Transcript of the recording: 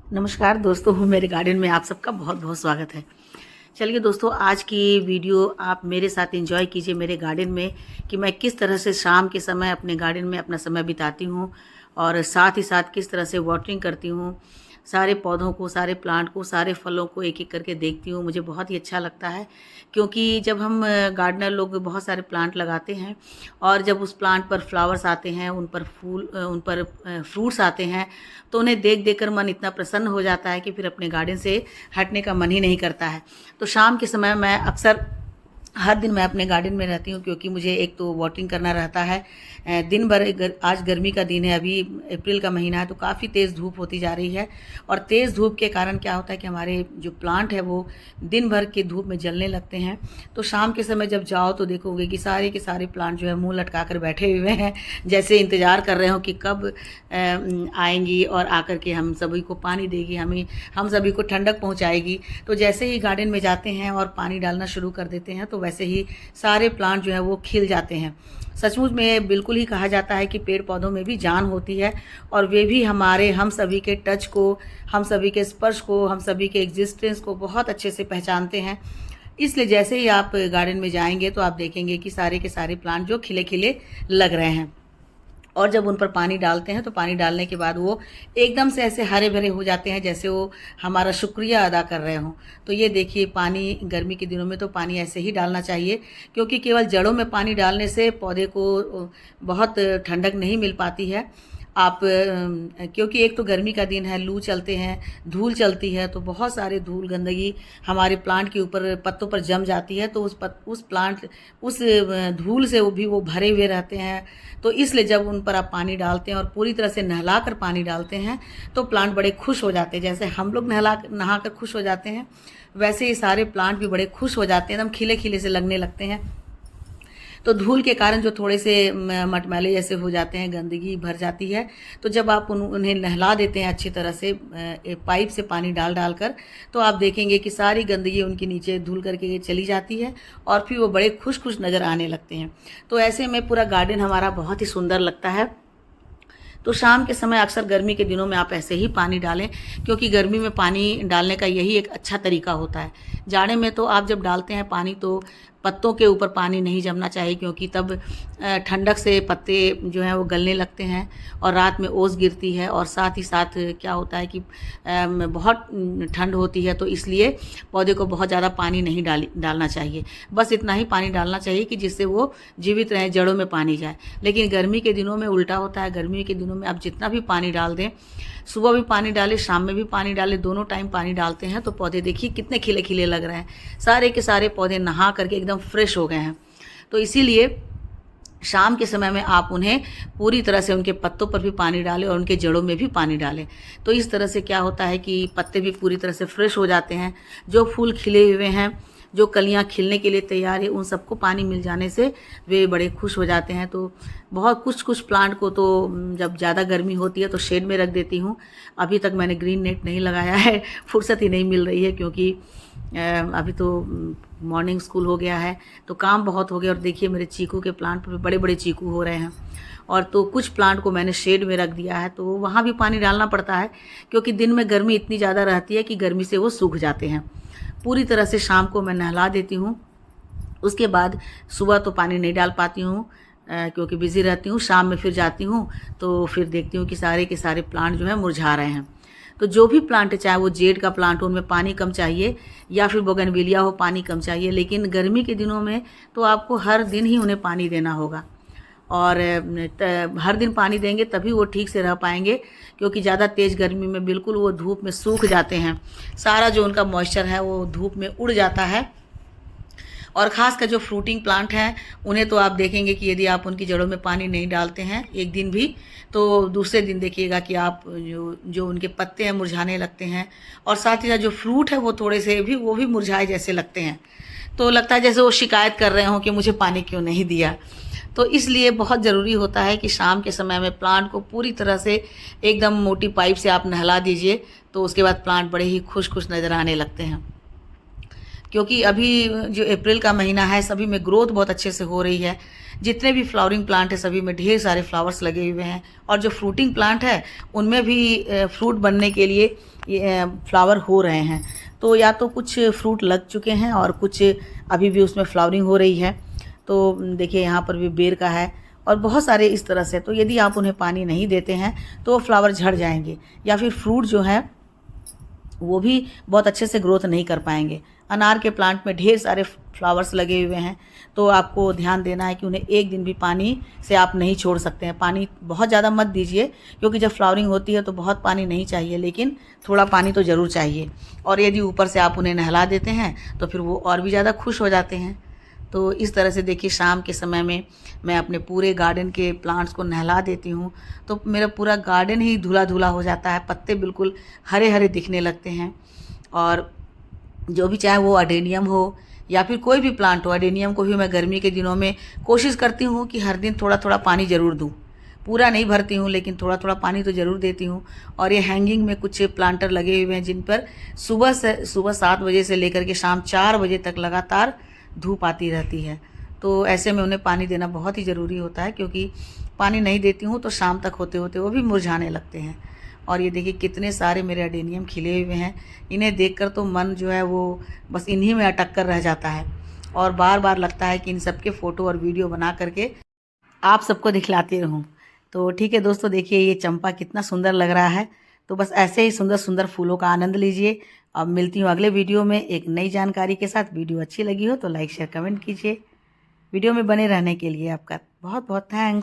नमस्कार दोस्तों, मेरे गार्डन में आप सबका बहुत बहुत स्वागत है। चलिए दोस्तों, आज की वीडियो आप मेरे साथ एंजॉय कीजिए मेरे गार्डन में कि मैं किस तरह से शाम के समय अपने गार्डन में अपना समय बिताती हूँ और साथ ही साथ किस तरह से वाटरिंग करती हूँ। सारे पौधों को, सारे प्लांट को, सारे फलों को एक-एक करके देखती हूँ। मुझे बहुत ही अच्छा लगता है क्योंकि जब हम गार्डनर लोग बहुत सारे प्लांट लगाते हैं और जब उस प्लांट पर फ्लावर्स आते हैं, उन पर फ्रूट्स आते हैं, तो उन्हें देख-देख कर मन इतना प्रसन्न हो जाता है कि फिर अपने गार्डन से हटने का मन ही नहीं करता है। तो शाम के समय मैं अक्सर हर दिन मैं अपने गार्डन में रहती हूँ क्योंकि मुझे एक तो वाटरिंग करना रहता है। दिन भर आज गर्मी का दिन है, अभी अप्रैल का महीना है, तो काफ़ी तेज़ धूप होती जा रही है और तेज़ धूप के कारण क्या होता है कि हमारे जो प्लांट है वो दिन भर की धूप में जलने लगते हैं। तो शाम के समय जब जाओ तो देखोगे कि सारे के सारे प्लांट जो है मुँह लटका कर बैठे हुए हैं, जैसे इंतज़ार कर रहे हो कि कब आएंगी और आकर के हम सभी को पानी देगी, हम सभी को ठंडक पहुँचाएगी। तो जैसे ही गार्डन में जाते हैं और पानी डालना शुरू कर देते हैं तो वैसे ही सारे प्लांट जो है वो खिल जाते हैं। सचमुच में बिल्कुल ही कहा जाता है कि पेड़ पौधों में भी जान होती है और वे भी हम सभी के टच को, हम सभी के स्पर्श को, हम सभी के एग्जिस्टेंस को बहुत अच्छे से पहचानते हैं। इसलिए जैसे ही आप गार्डन में जाएंगे तो आप देखेंगे कि सारे के सारे प्लांट जो खिले खिले लग रहे हैं और जब उन पर पानी डालते हैं तो पानी डालने के बाद वो एकदम से ऐसे हरे भरे हो जाते हैं जैसे वो हमारा शुक्रिया अदा कर रहे हों। तो ये देखिए, पानी गर्मी के दिनों में तो पानी ऐसे ही डालना चाहिए क्योंकि केवल जड़ों में पानी डालने से पौधे को बहुत ठंडक नहीं मिल पाती है। आप क्योंकि एक तो गर्मी का दिन है, लू चलते हैं, धूल चलती है, तो बहुत सारे धूल गंदगी हमारे प्लांट के ऊपर पत्तों पर जम जाती है, तो उस धूल से वो भरे हुए रहते हैं। तो इसलिए जब उन पर आप पानी डालते हैं और पूरी तरह से नहला कर पानी डालते हैं तो प्लांट बड़े खुश हो जाते हैं। जैसे हम लोग नहा कर खुश हो जाते हैं, वैसे ही सारे प्लांट भी बड़े खुश हो जाते हैं, एकदम खिले खिले से लगने लगते हैं। तो धूल के कारण जो थोड़े से मटमैले जैसे हो जाते हैं, गंदगी भर जाती है, तो जब आप उन्हें नहला देते हैं अच्छी तरह से पाइप से पानी डाल डाल कर, तो आप देखेंगे कि सारी गंदगी उनके नीचे धुल करके चली जाती है और फिर वो बड़े खुश खुश नज़र आने लगते हैं। तो ऐसे में पूरा गार्डन हमारा बहुत ही सुंदर लगता है। तो शाम के समय अक्सर गर्मी के दिनों में आप ऐसे ही पानी डालें क्योंकि गर्मी में पानी डालने का यही एक अच्छा तरीका होता है। जाड़े में तो आप जब डालते हैं पानी तो पत्तों के ऊपर पानी नहीं जमना चाहिए क्योंकि तब ठंडक से पत्ते जो हैं वो गलने लगते हैं और रात में ओस गिरती है और साथ ही साथ क्या होता है कि बहुत ठंड होती है, तो इसलिए पौधे को बहुत ज़्यादा पानी नहीं डालना चाहिए। बस इतना ही पानी डालना चाहिए कि जिससे वो जीवित रहें, जड़ों में पानी जाए। लेकिन गर्मी के दिनों में उल्टा होता है। गर्मी के दिनों में आप जितना भी पानी डाल दें, सुबह भी पानी डालें, शाम में भी पानी डालें, दोनों टाइम पानी डालते हैं तो पौधे देखिए कितने खिले खिले लग रहे हैं। सारे के सारे पौधे नहा करके एकदम फ्रेश हो गए हैं। तो इसीलिए शाम के समय में आप उन्हें पूरी तरह से उनके पत्तों पर भी पानी डालें और उनके जड़ों में भी पानी डालें। तो इस तरह से क्या होता है कि पत्ते भी पूरी तरह से फ्रेश हो जाते हैं। जो फूल खिले हुए हैं, जो कलियां खिलने के लिए तैयार है, उन सबको पानी मिल जाने से वे बड़े खुश हो जाते हैं। तो बहुत कुछ प्लांट को तो जब ज़्यादा गर्मी होती है तो शेड में रख देती हूँ। अभी तक मैंने ग्रीन नेट नहीं लगाया है, फुर्सत ही नहीं मिल रही है क्योंकि अभी तो मॉर्निंग स्कूल हो गया है तो काम बहुत हो गया। और देखिए मेरे चीकू के प्लांट पर बड़े बड़े चीकू हो रहे हैं और तो कुछ प्लांट को मैंने शेड में रख दिया है, तो वहाँ भी पानी डालना पड़ता है क्योंकि दिन में गर्मी इतनी ज़्यादा रहती है कि गर्मी से वो सूख जाते हैं। पूरी तरह से शाम को मैं नहला देती हूँ, उसके बाद सुबह तो पानी नहीं डाल पाती हूँ क्योंकि बिज़ी रहती हूँ। शाम में फिर जाती हूँ तो फिर देखती हूँ कि सारे के सारे प्लांट जो है मुरझा रहे हैं। तो जो भी प्लांट है, चाहे वो जेड का प्लांट हो, उनमें पानी कम चाहिए, या फिर बोगनविलिया हो, पानी कम चाहिए। लेकिन गर्मी के दिनों में तो आपको हर दिन ही उन्हें पानी देना होगा और हर दिन पानी देंगे तभी वो ठीक से रह पाएंगे क्योंकि ज़्यादा तेज़ गर्मी में बिल्कुल वो धूप में सूख जाते हैं। सारा जो उनका मॉइस्चर है वो धूप में उड़ जाता है। और ख़ास कर जो फ्रूटिंग प्लांट हैं उन्हें तो आप देखेंगे कि यदि आप उनकी जड़ों में पानी नहीं डालते हैं एक दिन भी, तो दूसरे दिन देखिएगा कि आप जो उनके पत्ते हैं मुरझाने लगते हैं और साथ ही साथ जो फ्रूट है वो थोड़े से भी वो भी मुरझाए जैसे लगते हैं। तो लगता है जैसे वो शिकायत कर रहे हों कि मुझे पानी क्यों नहीं दिया। तो इसलिए बहुत ज़रूरी होता है कि शाम के समय में प्लांट को पूरी तरह से एकदम मोटी पाइप से आप नहला दीजिए, तो उसके बाद प्लांट बड़े ही खुश खुश नज़र आने लगते हैं। क्योंकि अभी जो अप्रैल का महीना है सभी में ग्रोथ बहुत अच्छे से हो रही है। जितने भी फ्लावरिंग प्लांट है सभी में ढेर सारे फ्लावर्स लगे हुए हैं, और जो फ्रूटिंग प्लांट है उनमें भी फ्रूट बनने के लिए ये फ्लावर हो रहे हैं। तो या तो कुछ फ्रूट लग चुके हैं और कुछ अभी भी उसमें फ्लावरिंग हो रही है। तो देखिए यहाँ पर भी बेर का है और बहुत सारे इस तरह से। तो यदि आप उन्हें पानी नहीं देते हैं तो वो फ्लावर झड़ जाएंगे, या फिर फ्रूट जो है वो भी बहुत अच्छे से ग्रोथ नहीं कर पाएंगे। अनार के प्लांट में ढेर सारे फ्लावर्स लगे हुए हैं, तो आपको ध्यान देना है कि उन्हें एक दिन भी पानी से आप नहीं छोड़ सकते हैं। पानी बहुत ज़्यादा मत दीजिए, क्योंकि जब फ्लावरिंग होती है तो बहुत पानी नहीं चाहिए, लेकिन थोड़ा पानी तो ज़रूर चाहिए। और यदि ऊपर से आप उन्हें नहला देते हैं तो फिर वो और भी ज़्यादा खुश हो जाते हैं। तो इस तरह से देखिए शाम के समय में मैं अपने पूरे गार्डन के प्लांट्स को नहला देती हूँ, तो मेरा पूरा गार्डन ही धुला धुला हो जाता है, पत्ते बिल्कुल हरे हरे दिखने लगते हैं। और जो भी, चाहे वो अडेनियम हो या फिर कोई भी प्लांट हो, अडेनियम को भी मैं गर्मी के दिनों में कोशिश करती हूँ कि हर दिन थोड़ा थोड़ा पानी ज़रूर दूँ। पूरा नहीं भरती हूँ, लेकिन थोड़ा थोड़ा पानी तो ज़रूर देती हूँ। और ये हैंगिंग में कुछ प्लांटर लगे हुए हैं जिन पर सुबह 7 बजे से लेकर के शाम 4 बजे तक लगातार धूप आती रहती है। तो ऐसे में उन्हें पानी देना बहुत ही ज़रूरी होता है, क्योंकि पानी नहीं देती हूँ तो शाम तक होते होते वो भी मुरझाने लगते हैं। और ये देखिए कितने सारे मेरे अडेनियम खिले हुए हैं। इन्हें देखकर तो मन जो है वो बस इन्हीं में अटक कर रह जाता है, और बार बार लगता है कि इन सब के फ़ोटो और वीडियो बना करके आप सबको दिखलाती रहूं। तो ठीक है दोस्तों, देखिए ये चंपा कितना सुंदर लग रहा है। तो बस ऐसे ही सुंदर सुंदर फूलों का आनंद लीजिए। अब मिलती हूँ अगले वीडियो में एक नई जानकारी के साथ। वीडियो अच्छी लगी हो तो लाइक शेयर कमेंट कीजिए। वीडियो में बने रहने के लिए आपका बहुत बहुत थैंक्स।